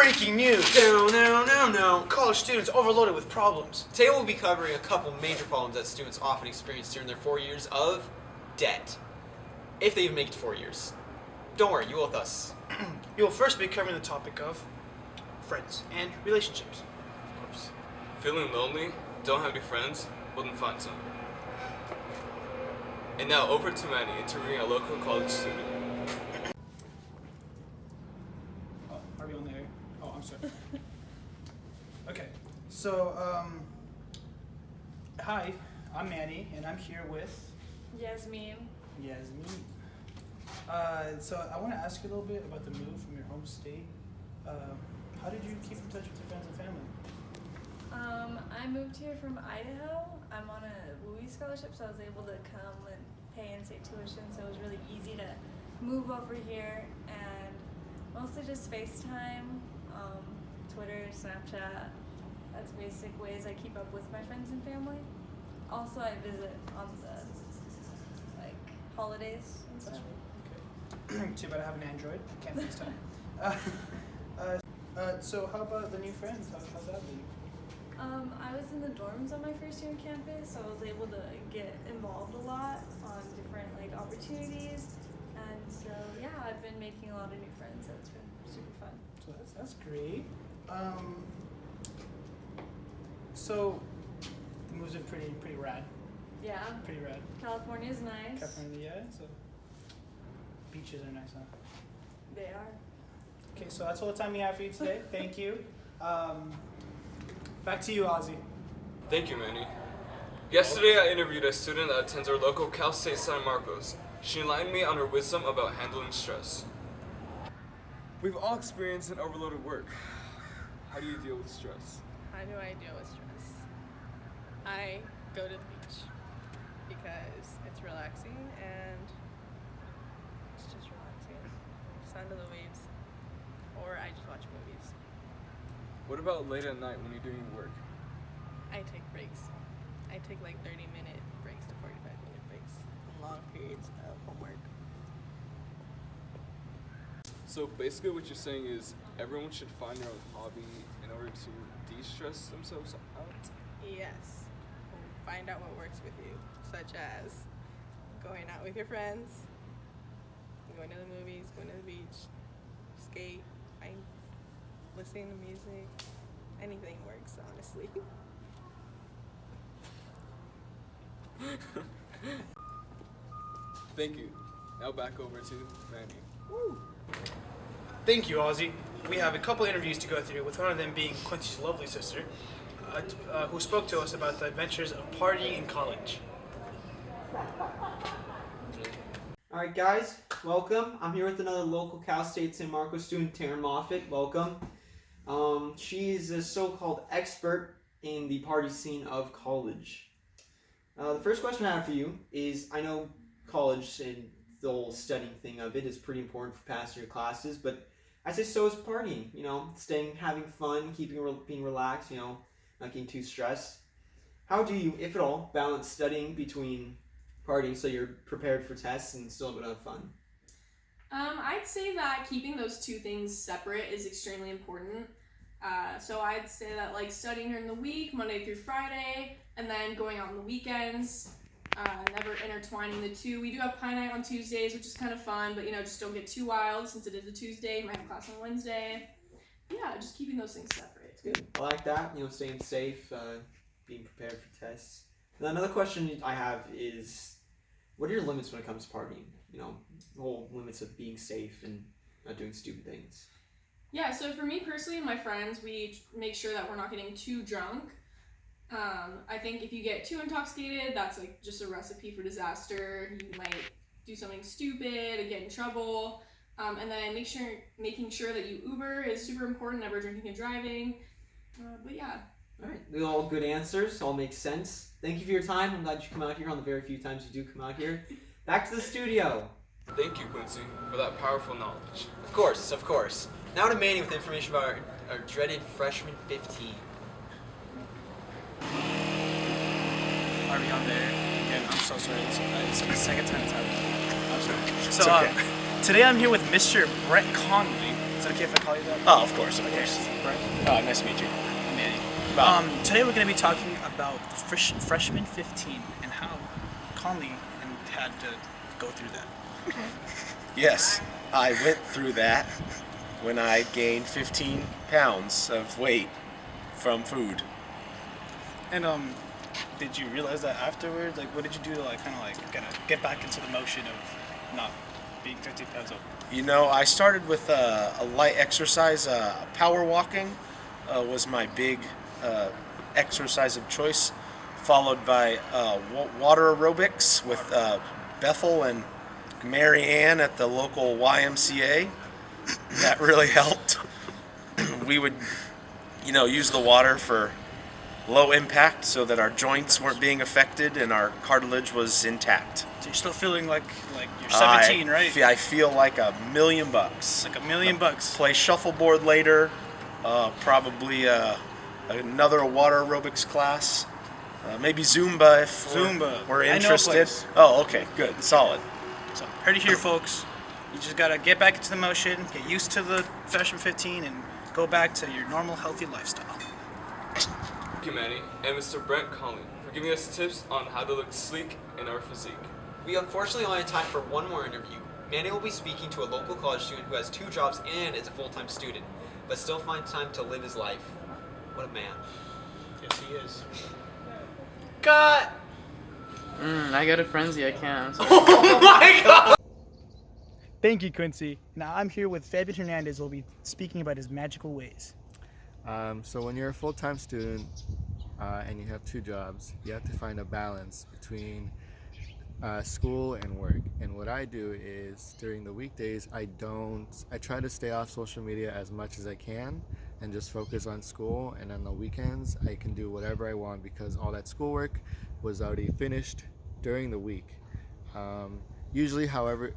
Breaking news! No. College students overloaded with problems. Today we'll be covering a couple major problems that students often experience during their 4 years of debt. If they even make it to 4 years. Don't worry, you will with us. We will first be covering the topic of friends and relationships. Of course. Feeling lonely? Don't have any friends? Well, then find some. And now over to Manny, interviewing a local college student. Are we on there? Oh, I'm sorry. Okay, so, hi, I'm Manny, and I'm here with Yasmin. Yasmin. So I want to ask you a little bit about the move from your home state. How did you keep in touch with your friends and family? I moved here from Idaho. I'm on a WUI scholarship, so I was able to come and pay in-state tuition, so it was really easy to move over here, and mostly just FaceTime, Twitter, Snapchat. That's basic ways I keep up with my friends and family. Also, I visit on the holidays and stuff. Okay. Too bad I have an Android. Can't FaceTime. So how about the new friends? How's that been? I was in the dorms on my first year on campus, so I was able to get involved a lot on different opportunities, and so yeah, I've been making a lot of new friends, so it's been super fun. So that's great. So the move's been pretty rad. Yeah. Pretty rad. California's nice. California, yeah. So beaches are nice, huh? They are. Okay, so that's all the time we have for you today. Thank you. Back to you, Ozzy. Thank you, Manny. Yesterday I interviewed a student that attends our local Cal State San Marcos. She enlightened me on her wisdom about handling stress. We've all experienced an overload of work. How do you deal with stress? How do I deal with stress? I go to the beach because it's relaxing and it's just relaxing. Sound of the waves. Or I just watch movies. What about late at night when you're doing work? I take breaks. I take 30-minute breaks to 45-minute breaks. Long periods of homework. So basically what you're saying is everyone should find their own hobby in order to de-stress themselves out? Yes. Find out what works with you, such as going out with your friends, going to the movies, going to the beach, skate, listening to music. Anything works, honestly. Thank you. Now back over to Manny. Woo. Thank you, Ozzy. We have a couple interviews to go through, with one of them being Quincy's lovely sister, who spoke to us about the adventures of partying in college. Alright guys, welcome. I'm here with another local Cal State San Marcos student, Taryn Moffitt. Welcome. She's a so-called expert in the party scene of college. The first question I have for you is, I know college and the whole studying thing of it is pretty important for passing your classes, but I say so is partying, having fun, being relaxed, not getting too stressed. How do you, if at all, balance studying between partying so you're prepared for tests and still able to have fun? I'd say that keeping those two things separate is extremely important. So I'd say that studying during the week, Monday through Friday, and then going out on the weekends, never intertwining the two. We do have pie night on Tuesdays, which is kind of fun, but just don't get too wild since it is a Tuesday. You might have class on Wednesday. Yeah, just keeping those things separate. It's good. I like that, staying safe, being prepared for tests. And another question I have is, what are your limits when it comes to partying? The whole limits of being safe and not doing stupid things. Yeah, so for me personally and my friends, we make sure that we're not getting too drunk. I think if you get too intoxicated, that's just a recipe for disaster. You might do something stupid and get in trouble. And then making sure that you Uber is super important, never drinking and driving. But yeah. Alright, they're all good answers, all make sense. Thank you for your time. I'm glad you come out here on the very few times you do come out here. Back to the studio. Thank you, Quincy, for that powerful knowledge. Of course. Now to Manny with information about our dreaded freshman 15. Are we on there? Again, I'm so sorry. It's the second time it's happened. I'm sorry. So, okay. Today I'm here with Mr. Brett Conley, Is it okay if I call you that? Oh, of course, of course. Right. Nice to meet you. Manny. Today we're going to be talking about the freshman 15 and how Conley had to go through that. Yes, I went through that when I gained 15 pounds of weight from food. And did you realize that afterwards? Like, what did you do to kind of get back into the motion of not being 15 pounds over? You know, I started with a light exercise. Power walking was my big exercise of choice, followed by water aerobics with Bethel and Mary Ann at the local YMCA. That really helped. We would, use the water for low impact so that our joints weren't being affected and our cartilage was intact. So you're still feeling like you're 17, right? I feel like $1 million. Like $1 million. Play shuffleboard later. Probably another water aerobics class. Maybe Zumba if we're interested. I know a place. Oh, okay, good, solid. So heard it here, folks. You just gotta get back into the motion, get used to the freshman 15, and go back to your normal, healthy lifestyle. Thank you, Manny, and Mr. Brent Conley for giving us tips on how to look sleek in our physique. We unfortunately only have time for one more interview. Manny will be speaking to a local college student who has 2 jobs and is a full-time student, but still finds time to live his life. What a man. Yes, he is. Cut! I got a frenzy, I can't. Oh my god! Thank you, Quincy. Now I'm here with Fabian Hernandez, who will be speaking about his magical ways. So when you're a full-time student and you have 2 jobs, you have to find a balance between school and work. And what I do is during the weekdays, I try to stay off social media as much as I can and just focus on school. And on the weekends, I can do whatever I want because all that schoolwork was already finished during the week. Usually, however,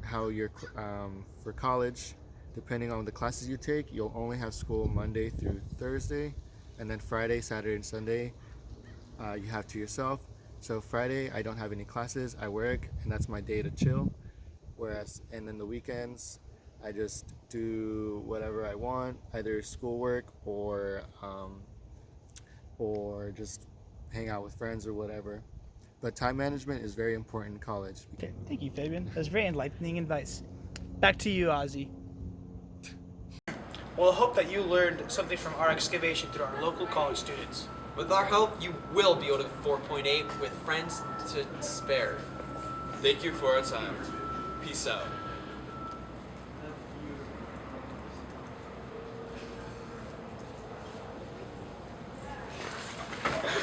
for college, depending on the classes you take, you'll only have school Monday through Thursday, and then Friday, Saturday, and Sunday you have to yourself. So Friday, I don't have any classes, I work, and that's my day to chill. And then the weekends, I just do whatever I want, either schoolwork or just hang out with friends or whatever. But time management is very important in college. Okay, thank you, Fabian. That's very enlightening advice. Back to you, Ozzy. Well, I hope that you learned something from our excavation through our local college students. With our help, you will be able to 4.8 with friends to spare. Thank you for our time. Peace out.